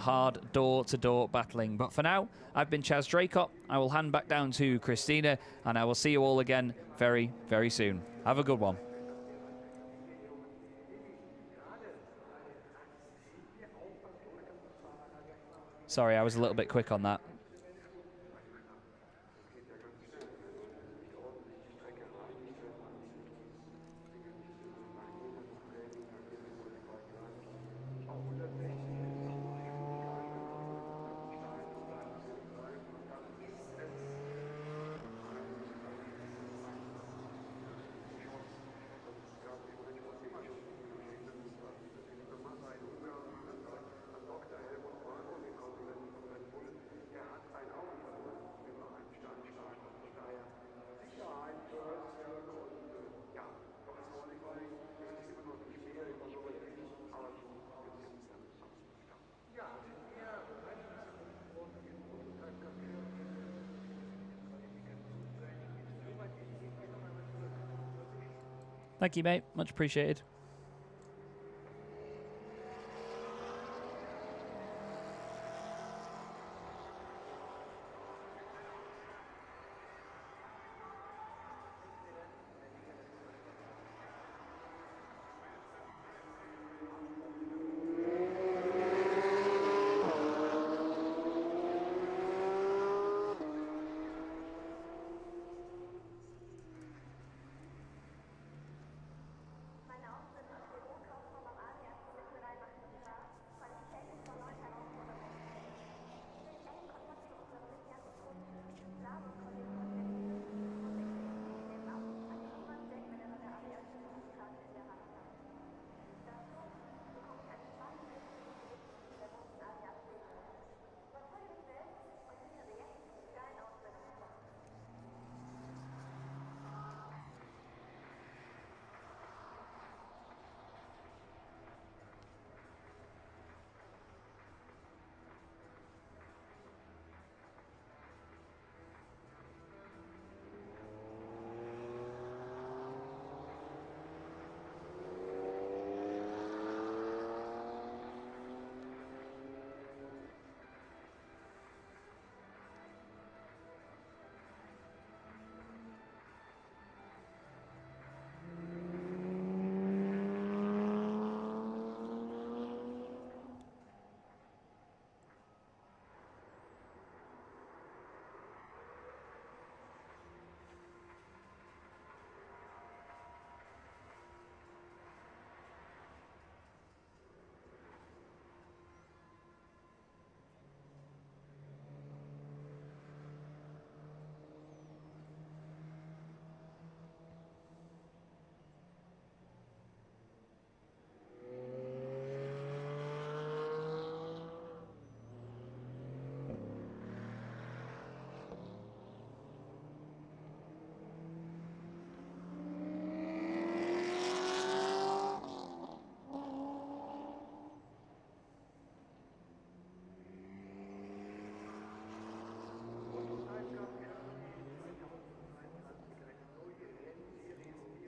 hard door-to-door battling. But for now, I've been Chaz Draycott. I will hand back down to Christina, and I will see you all again very, very soon. Have a good one. Sorry, I was a little bit quick on that. Thank you, mate. Much appreciated.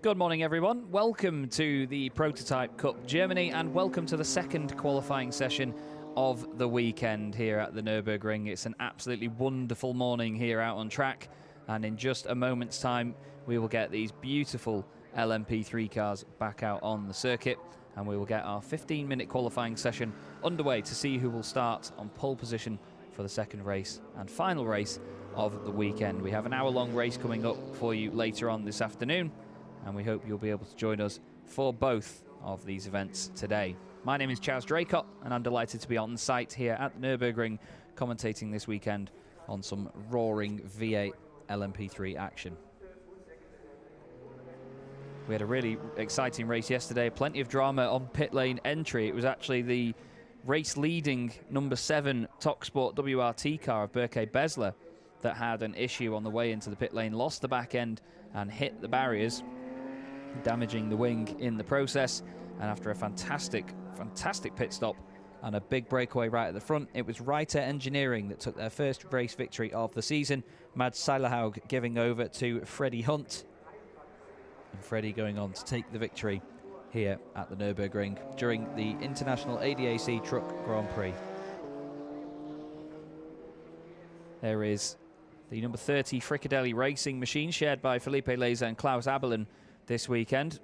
Good morning, everyone. Welcome to the Prototype Cup Germany, and welcome to the second qualifying session of the weekend here at the Nürburgring. It's an absolutely wonderful morning here out on track, and in just a moment's time we will get these beautiful LMP3 cars back out on the circuit, and we will get our 15-minute qualifying session underway to see who will start on pole position for the second race and final race of the weekend. We have an hour-long race coming up for you later on this afternoon, and we hope you'll be able to join us for both of these events today. My name is Chaz Draycott, and I'm delighted to be on site here at the Nürburgring, commentating this weekend on some roaring V8 LMP3 action. We had a really exciting race yesterday, plenty of drama on pit lane entry. It was actually the race-leading number 7 TalkSport WRT car of Berke Besler that had an issue on the way into the pit lane, lost the back end and hit the barriers, damaging the wing in the process. And after a fantastic pit stop and a big breakaway right at the front, it was Reiter Engineering that took their first race victory of the season. Mads Seilerhaug giving over to Freddie Hunt, and Freddie going on to take the victory here at the Nürburgring during the International ADAC Truck Grand Prix. There is the number 30 Fricadelli Racing machine, shared by Felipe Leza and Klaus Abelin this weekend.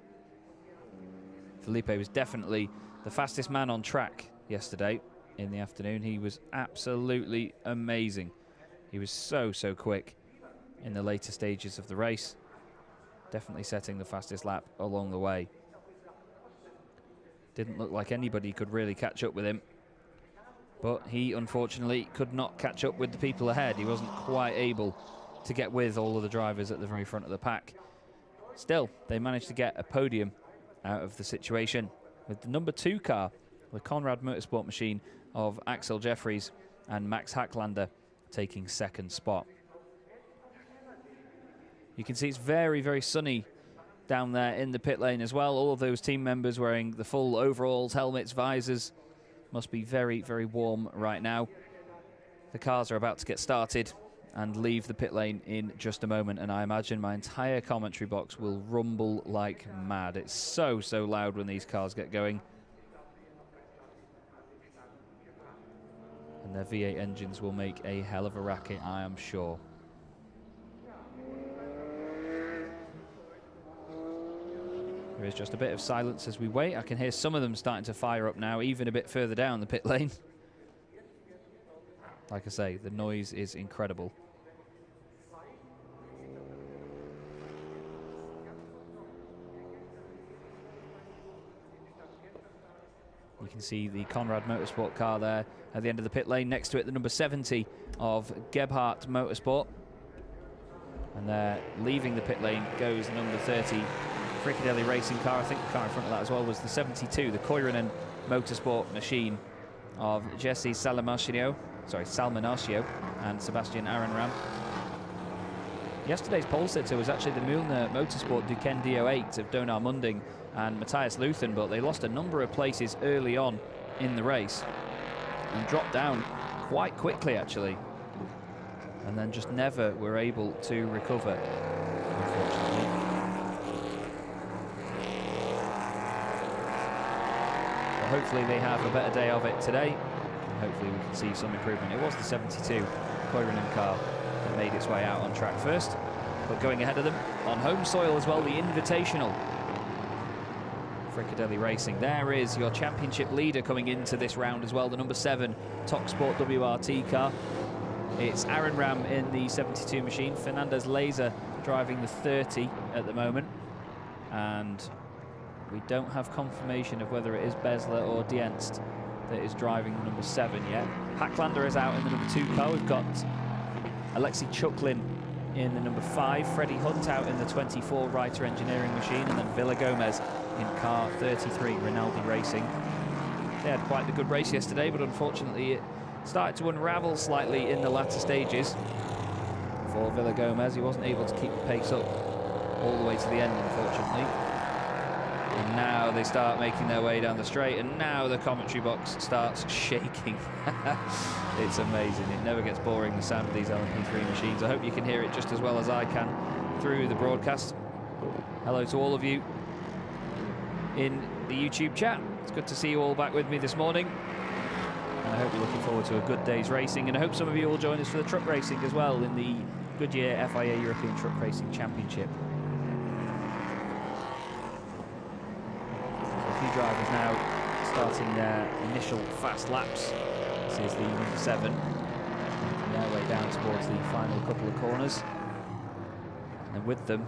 Felipe was definitely the fastest man on track yesterday in the afternoon. He was absolutely amazing. He was so quick in the later stages of the race. Definitely setting the fastest lap along the way. Didn't look like anybody could really catch up with him. But he, unfortunately, could not catch up with the people ahead. He wasn't quite able to get with all of the drivers at the very front of the pack. Still, they managed to get a podium out of the situation with the number 2 car, the Conrad Motorsport machine of Axel Jeffries and Max Hacklander taking second spot. You can see it's very sunny down there in the pit lane as well. All of those team members wearing the full overalls, helmets, visors. Must be very warm right now. The cars are about to get started and leave the pit lane in just a moment, and I imagine my entire commentary box will rumble like mad. It's so loud when these cars get going. And their V8 engines will make a hell of a racket, I am sure. There is just a bit of silence as we wait. I can hear some of them starting to fire up now, even a bit further down the pit lane. Like I say, the noise is incredible. You can see the Conrad Motorsport car there at the end of the pit lane. Next to it, the number 70 of Gebhardt Motorsport. And there, leaving the pit lane, goes the number 30 Fricadelli Racing car. I think the car in front of that as well was the 72, the Koiranen Motorsport machine of Jesse Salmonaccio and Sebastian Arenram. Yesterday's pole sitter was actually the Mühlner Motorsport Duquesne DO8 of Donar Munding and Matthias Luthen, but they lost a number of places early on in the race and dropped down quite quickly actually, and then just never were able to recover, unfortunately. But hopefully they have a better day of it today, and hopefully we can see some improvement. It was the 72 Koiranen car that made its way out on track first, but going ahead of them on home soil as well, the Invitational Fricadelli Racing. There is your championship leader coming into this round as well, the number 7 Toxport WRT car. It's Arenram in the 72 machine, Fernandez Laser driving the 30 at the moment, and we don't have confirmation of whether it is Besler or Dienst that is driving the number 7 yet. Hacklander is out in the number 2 car. We've got Alexei Chuklin in the number 5, Freddie Hunt out in the 24 Reiter Engineering machine, and then Villa Gomez in car 33 Rinaldi Racing. They had quite a good race yesterday, but unfortunately it started to unravel slightly in the latter stages for Villa Gomez. He wasn't able to keep the pace up all the way to the end, unfortunately. And now they start making their way down the straight, and now the commentary box starts shaking. It's amazing. It never gets boring, the sound of these LMP3 machines. I hope you can hear it just as well as I can through the broadcast. Hello to all of you in the YouTube chat. It's good to see you all back with me this morning. And I hope you're looking forward to a good day's racing, and I hope some of you will join us for the truck racing as well in the Goodyear FIA European Truck Racing Championship. Drivers now starting their initial fast laps. This is the number 7 making their way down towards the final couple of corners, and then with them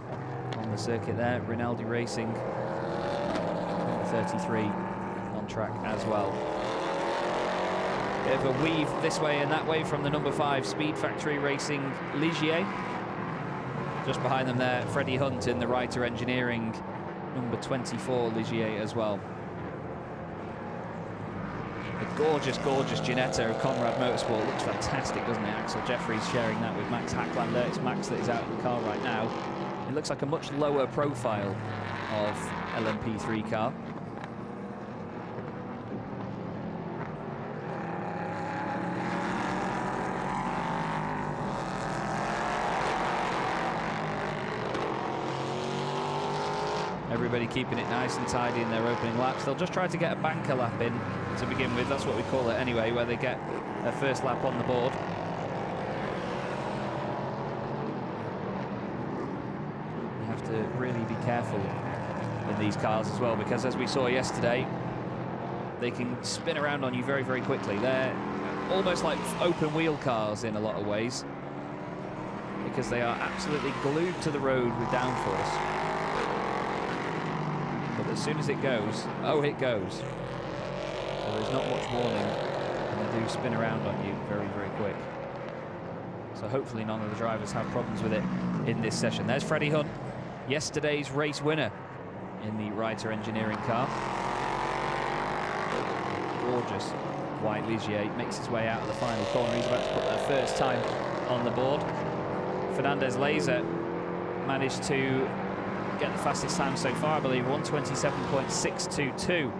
on the circuit there, Rinaldi Racing number 33 on track as well. Bit of a weave this way and that way from the number 5 Speed Factory Racing Ligier. Just behind them there, Freddie Hunt in the Reiter Engineering number 24 Ligier as well. The gorgeous Ginetta of Conrad Motorsport looks fantastic, doesn't it? Axel Jeffries sharing that with Max Hacklander. It's Max that is out in the car right now. It looks like a much lower profile of LMP3 car. Everybody keeping it nice and tidy in their opening laps. They'll just try to get a banker lap in to begin with. That's what we call it anyway, where they get their first lap on the board. have to really be careful in these cars as well, because as we saw yesterday, they can spin around on you very, very quickly. They're almost like open wheel cars in a lot of ways, because they are absolutely glued to the road with downforce. But as soon as it goes, oh, it goes. So there's not much warning, and they do spin around on you very, very quick. So hopefully none of the drivers have problems with it in this session. There's Freddie Hunt, yesterday's race winner in the Reiter Engineering car. Gorgeous white Ligier makes his way out of the final corner. He's about to put that first time on the board. Fernandez Laser managed to get the fastest time so far, I believe, 1:27.622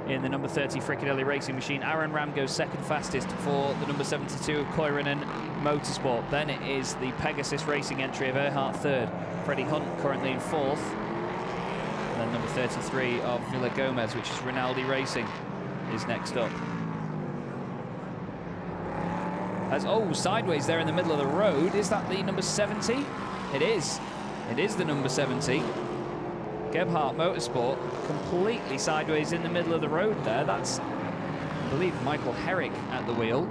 in the number 30 Fricadelli Racing Machine. Aaron Ram goes second fastest for the number 72 of Koiranen Motorsport. Then it is the Pegasus Racing entry of Earhart third. Freddie Hunt currently in fourth. And then number 33 of Villa Gomez, which is Rinaldi Racing, is next up. Sideways there in the middle of the road. Is that the number 70? It is. It is the number 70. Gebhardt Motorsport completely sideways in the middle of the road there. That's, I believe, Michael Herrick at the wheel.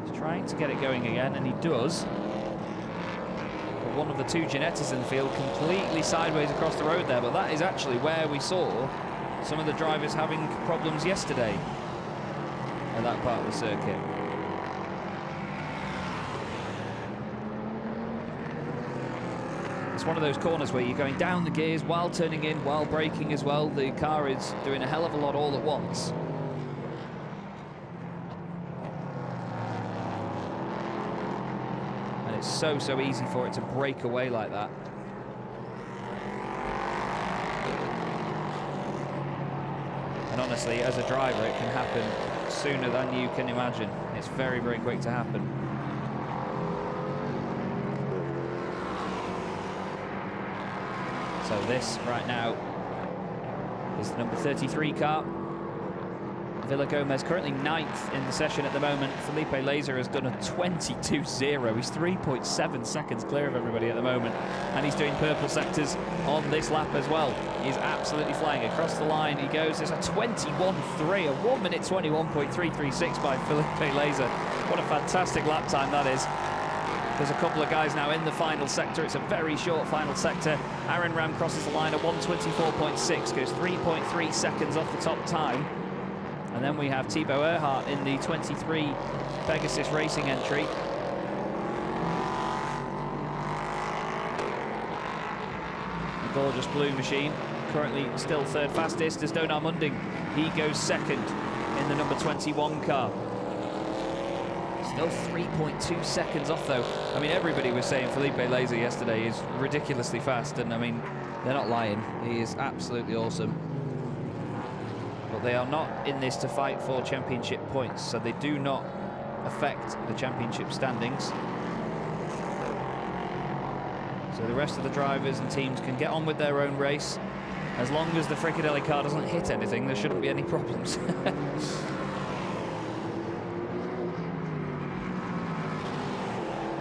He's trying to get it going again, and he does. But one of the two Ginettas in the field completely sideways across the road there, but that is actually where we saw some of the drivers having problems yesterday at that part of the circuit. It's one of those corners where you're going down the gears while turning in, while braking as well. The car is doing a hell of a lot all at once. And it's so easy for it to break away like that. And honestly, as a driver, it can happen sooner than you can imagine. It's very, very quick to happen. So this right now is the number 33 car. Villa Gomez currently 9th in the session at the moment. Felipe Laser has done a 22.0. He's 3.7 seconds clear of everybody at the moment. And he's doing purple sectors on this lap as well. He's absolutely flying across the line. He goes, there's a 21.3, a 1 minute 21.336 by Felipe Laser. What a fantastic lap time that is. There's a couple of guys now in the final sector. It's a very short final sector. Aaron Ram crosses the line at 1:24.6, goes 3.3 seconds off the top time. And then we have Thibaut Earhart in the 23 Pegasus Racing entry. A gorgeous blue machine. Currently still third fastest is Donar Munding. He goes second in the number 21 car. Still 3.2 seconds off though. I mean, everybody was saying Felipe Laser yesterday is ridiculously fast, and I mean, they're not lying. He is absolutely awesome. But they are not in this to fight for championship points, so they do not affect the championship standings. So the rest of the drivers and teams can get on with their own race. As long as the Fricadelli car doesn't hit anything, there shouldn't be any problems.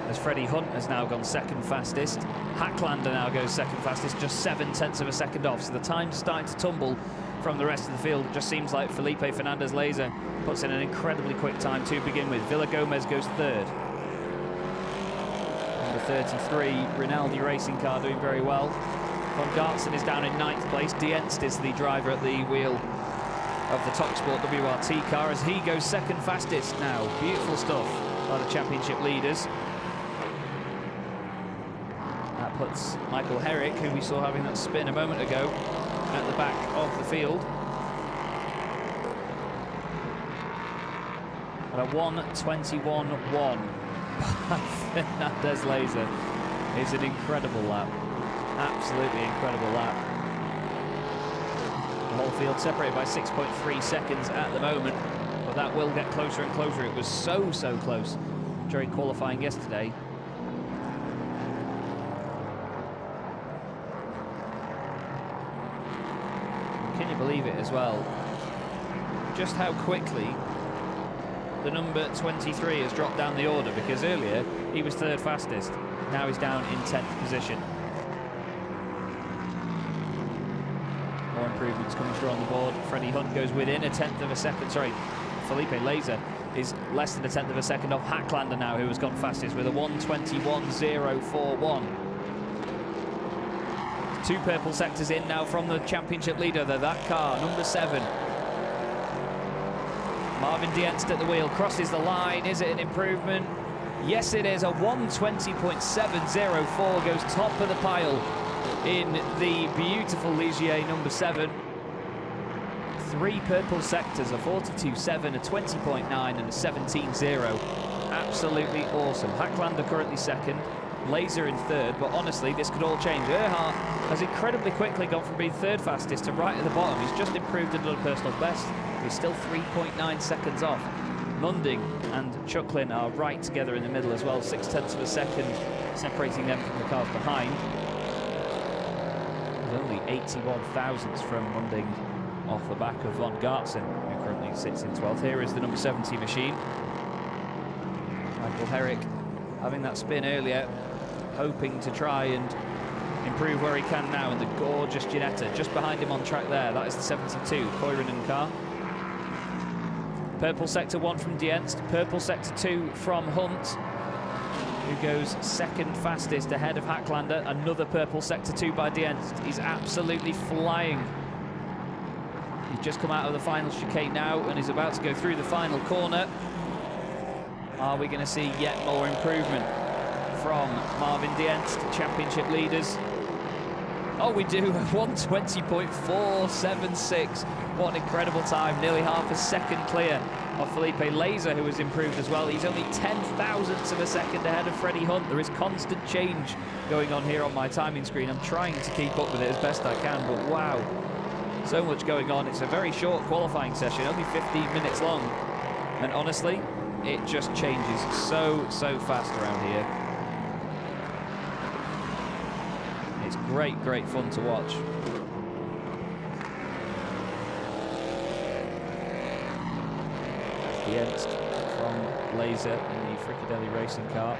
As Freddie Hunt has now gone second fastest. Hacklander now goes second fastest, just 0.7 of a second off. So the time's starting to tumble from the rest of the field. It just seems like Felipe Fernandez Laser puts in an incredibly quick time to begin with. Villa Gomez goes third. Number 33, Rinaldi Racing car doing very well. Von Gartzen is down in 9th place. Dienst is the driver at the wheel of the Top Sport WRT car as he goes second fastest now. Beautiful stuff by the championship leaders. That puts Michael Herrick, who we saw having that spin a moment ago, at the back of the field. At a 1:21.1 by Fernandez Laser is an incredible lap. Absolutely incredible lap. The whole field separated by 6.3 seconds at the moment, but that will get closer and closer. It was so close during qualifying yesterday. Can you believe it as well? Just how quickly the number 23 has dropped down the order, because earlier he was third fastest. Now he's down in 10th position. more improvements coming through on the board. Freddie Hunt goes within a tenth of a second. Sorry, Felipe Laser is less than a tenth of a second off Hacklander now, who has gone fastest with a 1:21.041. Two purple sectors in now from the championship leader. That car, number 7. Marvin Dienst at the wheel, crosses the line. Is it an improvement? Yes, it is. A 1:20.704 goes top of the pile in the beautiful Ligier number 7. 3 purple sectors, a 42.7, a 20.9 and a 17.0. Absolutely awesome. Hacklander currently second, Laser in third, but honestly this could all change. Earhart has incredibly quickly gone from being third fastest to right at the bottom. He's just improved another personal best. He's still 3.9 seconds off. Munding and Chucklin are right together in the middle as well, 0.6 of a second separating them from the cars behind. There's only 81 thousandths from Munding off the back of Von Gartzen, who currently sits in 12th. Here is the number 70 machine. Michael Herrick having that spin earlier, hoping to try and improve where he can now, and the gorgeous Ginetta just behind him on track there. That is the 72 Koirunen car. Purple sector 1 from Dienst, purple sector 2 from Hunt, who goes second fastest ahead of Hacklander. Another purple sector 2 by Dienst. He's absolutely flying. He's just come out of the final chicane now and is about to go through the final corner. Are we going to see yet more improvement from Marvin Dienst, championship leaders? Oh, we do. 1:20.476. What an incredible time. Nearly half a second clear of Felipe Laser, who has improved as well. He's only 10 thousandths of a second ahead of Freddie Hunt. There is constant change going on here on my timing screen. I'm trying to keep up with it as best I can, but wow. So much going on. It's a very short qualifying session, only 15 minutes long. And honestly, it just changes so fast around here. It's great fun to watch. Dienst from Laser in the Fricadelli racing car.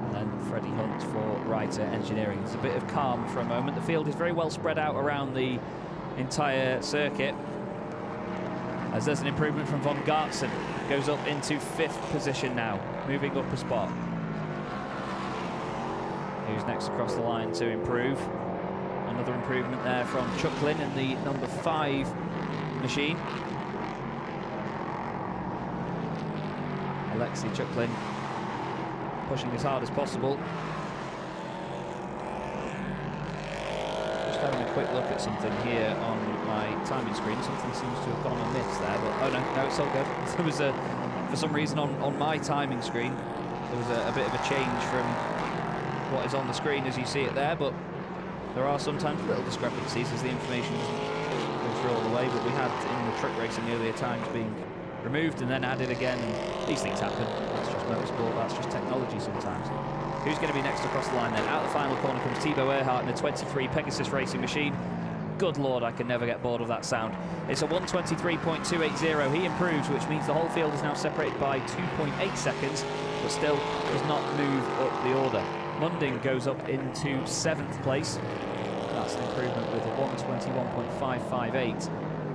And then Freddie Hunt for Reiter Engineering. There's a bit of calm for a moment. The field is very well spread out around the entire circuit, as there's an improvement from Von Gartzen. Goes up into 5th position now, moving up a spot. Who's next across the line to improve? Another improvement there from Chucklin in the number 5 machine. Alexei Chucklin pushing as hard as possible. Just having a quick look at something here on my timing screen. Something seems to have gone amiss there, but oh no, it's all good. There was for some reason on my timing screen, there was a bit of a change from what is on the screen as you see it there, but there are sometimes little discrepancies as the information doesn't go through all the way, but we had in the truck racing earlier times being removed and then added again, and these things happen. That's just motorsport, that's just technology sometimes. Who's going to be next across the line then? Out the final corner comes Thibaut Earhart in the 23 Pegasus Racing machine. Good Lord, I can never get bored of that sound. It's a 1:23.280. He improves, which means the whole field is now separated by 2.8 seconds, but still does not move up the order. Munding goes up into 7th place. That's an improvement with a 1:21.558.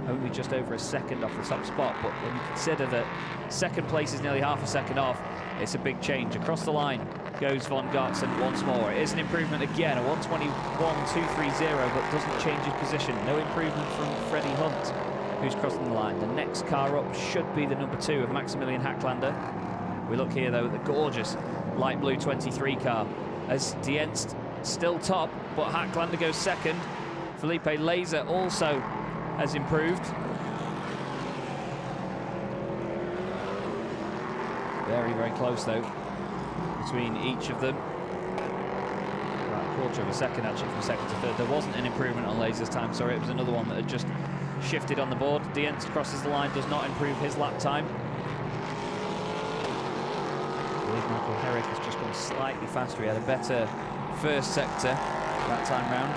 Only just over a second off the top spot, but when you consider that second place is nearly half a second off, it's a big change. Across the line goes Von Gartzen once more. It is an improvement again, a 1:21.230, but doesn't change his position. No improvement from Freddie Hunt, who's crossing the line. The next car up should be the number 2 of Maximilian Hacklander. We look here though at the gorgeous light blue 23 car, as Dienst still top, but Hacklander goes second. Felipe Laser also has improved. Very close though between each of them. About a quarter of a second actually from second to third. There wasn't an improvement on Laser's time, sorry, it was another one that had just shifted on the board. Dienst crosses the line, does not improve his lap time. I believe Michael Herrick has just gone slightly faster. He had a better first sector that time round.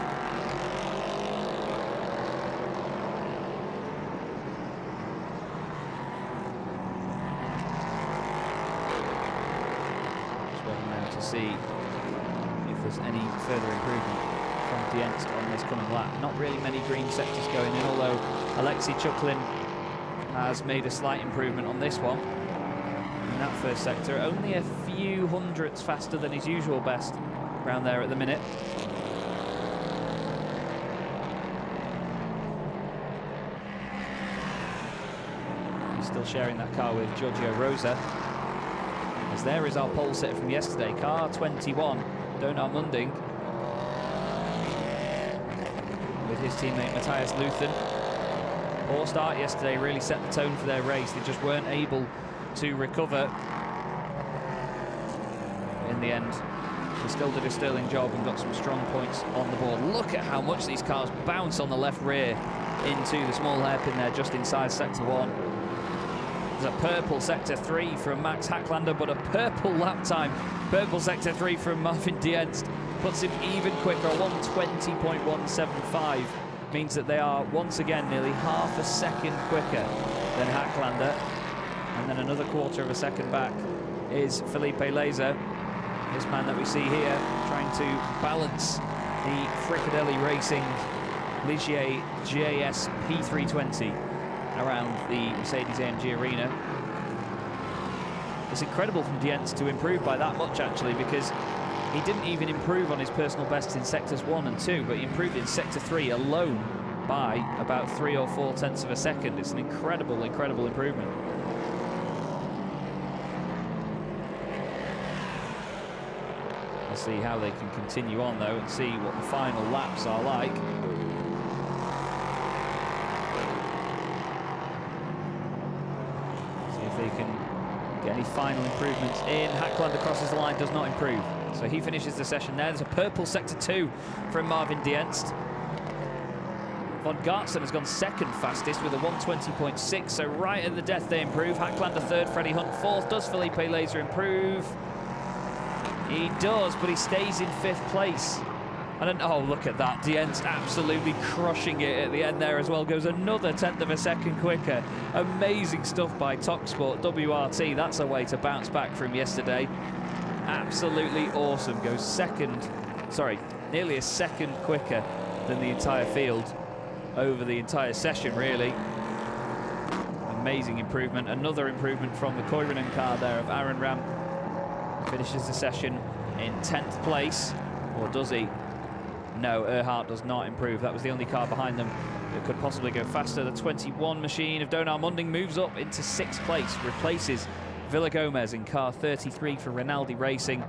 See if there's any further improvement from Dienst on this coming lap. Not really many green sectors going in, although Alexei Chuklin has made a slight improvement on this one. In that first sector, only a few hundredths faster than his usual best around there at the minute. He's still sharing that car with Giorgio Rosa. As there is our pole sitter from yesterday, car 21, Donar Munding, with his teammate Matthias Luthen. Poor start yesterday, really set the tone for their race. They just weren't able to recover. In the end, they still did a sterling job and got some strong points on the board. Look at how much these cars bounce on the left rear into the small hairpin there just inside sector 1. There's a purple sector 3 from Max Hacklander, but a purple lap time. Purple sector 3 from Marvin Dienst puts him even quicker. 1:20.175 means that they are once again nearly half a second quicker than Hacklander. And then another quarter of a second back is Felipe Laser, this man that we see here trying to balance the Fricadelli Racing Ligier JS P320 around the Mercedes-AMG Arena. It's incredible from Dienst to improve by that much, actually, because he didn't even improve on his personal bests in sectors 1 and 2, but he improved in sector 3 alone by about 3 or 4 tenths of a second. It's an incredible, incredible improvement. We'll see how they can continue on, though, and see what the final laps are like. See if they can get any final improvements in. Hacklander crosses the line, does not improve. So he finishes the session there. There's a purple sector 2 from Marvin Dienst. Von Gartzen has gone second fastest with a 1:20.6, so right at the death they improve. Hacklander third, Freddie Hunt fourth. Does Felipe Laser improve? He does, but he stays in 5th place. Oh, look at that. Dienst absolutely crushing it at the end there as well. Goes another 1/10 of a second quicker. Amazing stuff by TalkSport WRT. That's a way to bounce back from yesterday. Absolutely awesome. Goes nearly a second quicker than the entire field over the entire session, really. Amazing improvement. Another improvement from the Koivunen car there of Aaron Ram. Finishes the session in 10th place, or does he? No, Earhart does not improve. That was the only car behind them that could possibly go faster. The 21 machine of Donar Munding moves up into 6th place, replaces Villa Gomez in car 33 for Rinaldi Racing.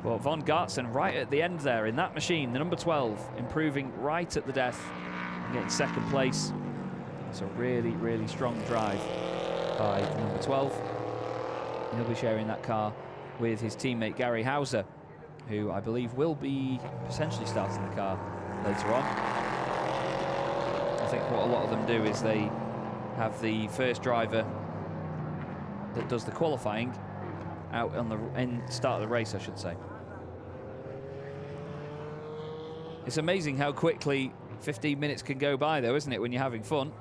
Well, Von Gartzen right at the end there in that machine, the number 12, improving right at the death and getting 2nd place. It's a really, really strong drive by the number 12. He'll be sharing that car with his teammate Gary Hauser, who I believe will be potentially starting the car later on. I think what a lot of them do is they have the first driver that does the qualifying out on the start of the race, I should say. It's amazing how quickly 15 minutes can go by, though, isn't it, when you're having fun?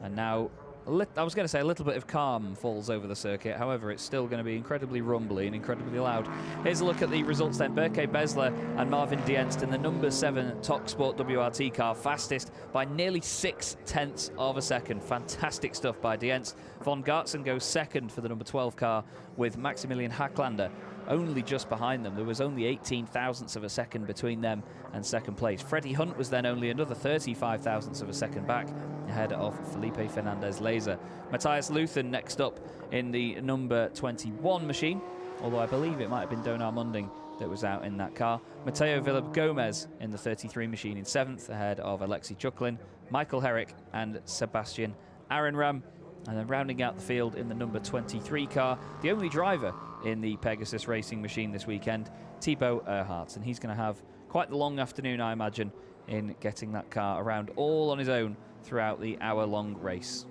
And now, I was going to say a little bit of calm falls over the circuit. However, it's still going to be incredibly rumbly and incredibly loud. Here's a look at the results then. Berke Besler and Marvin Dienst in the number 7 TalkSport WRT car, fastest by nearly 6/10 of a second. Fantastic stuff by Dienst. Von Gartzen goes 2nd for the number 12 car with Maximilian Hacklander only just behind them. There was only 18 thousandths of a second between them and 2nd place. Freddie Hunt was then only another 35 thousandths of a second back, ahead of Felipe Fernandez Laser. Matthias Luthen next up in the number 21 machine, although I believe it might have been Donar Munding that was out in that car. Mateo Villa Gomez in the 33 machine in 7th, ahead of Alexei Chuklin, Michael Herrick and Sebastian Arenram. And then rounding out the field in the number 23 car, the only driver in the Pegasus Racing machine this weekend, Thibaut Earhart. And he's going to have quite the long afternoon, I imagine, in getting that car around all on his own throughout the hour-long race.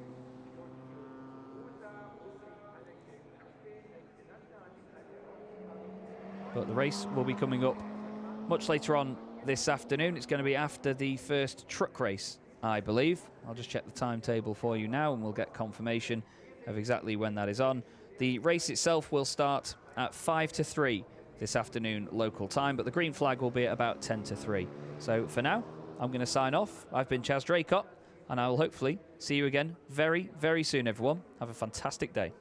But the race will be coming up much later on this afternoon. It's going to be after the first truck race, I believe. I'll just check the timetable for you now and we'll get confirmation of exactly when that is on. The race itself will start at 5 to 3 this afternoon local time, but the green flag will be at about 10 to 3. So for now, I'm going to sign off. I've been Chaz Draycott, and I will hopefully see you again very, very soon, everyone. Have a fantastic day.